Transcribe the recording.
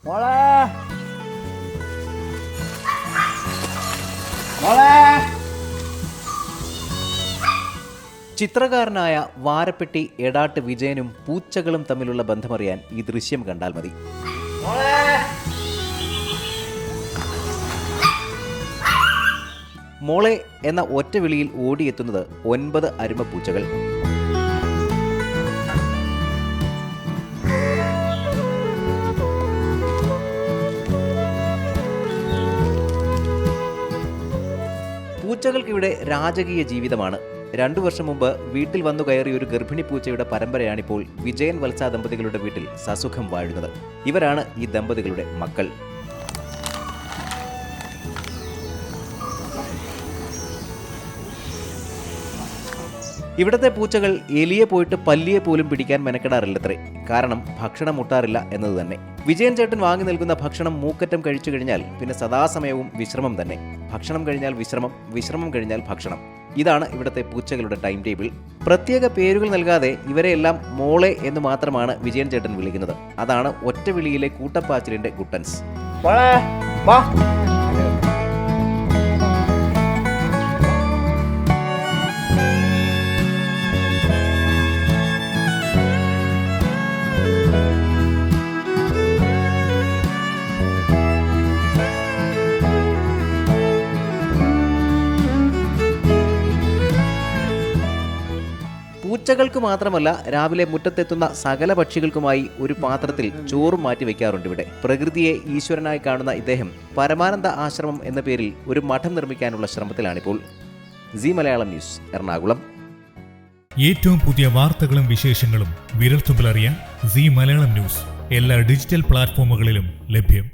മോളെ മോളെ. ചിത്രകാരനായ വാരപ്പെട്ടി എടാട്ട് വിജയനും പൂച്ചകളും തമ്മിലുള്ള ബന്ധമറിയാൻ ഈ ദൃശ്യം കണ്ടാൽ മതി. മോളെ എന്ന ഒറ്റ വിളിയിൽ ഓടിയെത്തുന്നത് 9 അരുമപ്പൂച്ചകൾ. പൂച്ചകൾക്കിവിടെ രാജകീയ ജീവിതമാണ്. 2 വർഷം മുമ്പ് വീട്ടിൽ വന്നു കയറിയ ഒരു ഗർഭിണി പൂച്ചയുടെ പരമ്പരയാണിപ്പോൾ വിജയൻ വത്സ ദമ്പതികളുടെ വീട്ടിൽ സസുഖം വാഴുന്നത്. ഇവരാണ് ഈ ദമ്പതികളുടെ മക്കൾ. ഇവിടത്തെ പൂച്ചകൾ എലിയെ പോയിട്ട് പല്ലിയെ പോലും പിടിക്കാൻ മെനക്കെടാറില്ലത്രേ. കാരണം ഭക്ഷണം മുട്ടാറില്ല എന്നത് തന്നെ. വിജയൻ ചേട്ടൻ വാങ്ങി നൽകുന്ന ഭക്ഷണം മൂക്കറ്റം കഴിച്ചു കഴിഞ്ഞാൽ പിന്നെ സദാസമയവും വിശ്രമം തന്നെ. ഭക്ഷണം കഴിഞ്ഞാൽ വിശ്രമം, വിശ്രമം കഴിഞ്ഞാൽ ഭക്ഷണം. ഇതാണ് ഇവിടുത്തെ പൂച്ചകളുടെ ടൈം ടേബിൾ. പ്രത്യേക പേരുകൾ നൽകാതെ ഇവരെയെല്ലാം മോളെ എന്ന് മാത്രമാണ് വിജയൻ ചേട്ടൻ വിളിക്കുന്നത്. അതാണ് ഒറ്റ വിളിയിലെ കൂട്ടപ്പാച്ചിലിന്റെ ഗുട്ടൻസ്. പൂച്ചകൾക്ക് മാത്രമല്ല, രാവിലെ മുറ്റത്തെത്തുന്ന സകല പക്ഷികൾക്കുമായി ഒരു പാത്രത്തിൽ ചോറും മാറ്റി വയ്ക്കാറുണ്ട് ഇവിടെ. പ്രകൃതിയെ ഈശ്വരനായി കാണുന്ന ഇദ്ദേഹം പരമാനന്ദ ആശ്രമം എന്ന പേരിൽ ഒരു മഠം നിർമ്മിക്കാനുള്ള ശ്രമത്തിലാണിപ്പോൾ. സി മലയാളം ന്യൂസ്, എറണാകുളം. ഏറ്റവും പുതിയ വാർത്തകളും വിശേഷങ്ങളും വിരൽത്തുമ്പിലറിയാൻ സി മലയാളം ന്യൂസ് എല്ലാ ഡിജിറ്റൽ പ്ലാറ്റ്ഫോമുകളിലും ലഭ്യം.